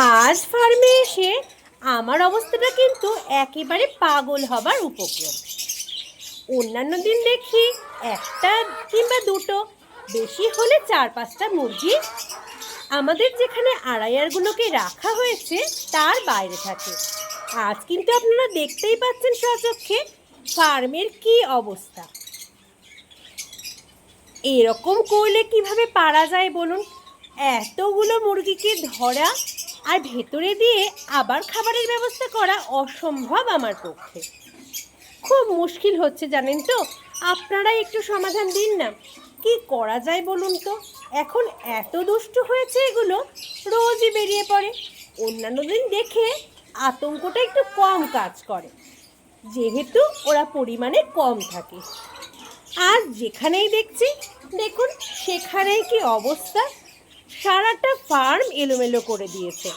আজ ফার্মে এসে আমার অবস্থাটা কিন্তু একেবারে পাগল হবার উপক্রম। অন্যান্য দিন দেখি একটা কিংবা দুটো, বেশি হলে 4-5টা মুরগি আমাদের যেখানে আড়াইয়ারগুলোকে রাখা হয়েছে তার বাইরে থাকে। আজ কিন্তু আপনারা দেখতেই পাচ্ছেন স্বচক্ষে ফার্মের কি অবস্থা। এরকম করলে কিভাবে পারা যায় বলুন? এতগুলো মুরগিকে ধরা আর ভেতরে দিয়ে আবার খাবারের ব্যবস্থা করা অসম্ভব আমার পক্ষে। খুব মুশকিল হচ্ছে জানেন তো। আপনারাই একটু সমাধান দিন না, কি করা যায় বলুন তো। এখন এত দুষ্টু হয়েছে এগুলো, রোজই বেরিয়ে পড়ে। অন্যান্য দিন দেখে আতঙ্কটা একটু কম কাজ করে, যেহেতু ওরা পরিমাণে কম থাকে। আজ যেখানেই দেখছি দেখুন সেখানেই কি অবস্থা, সারাটা ফার্ম এলোমেলো করে দিয়েছে।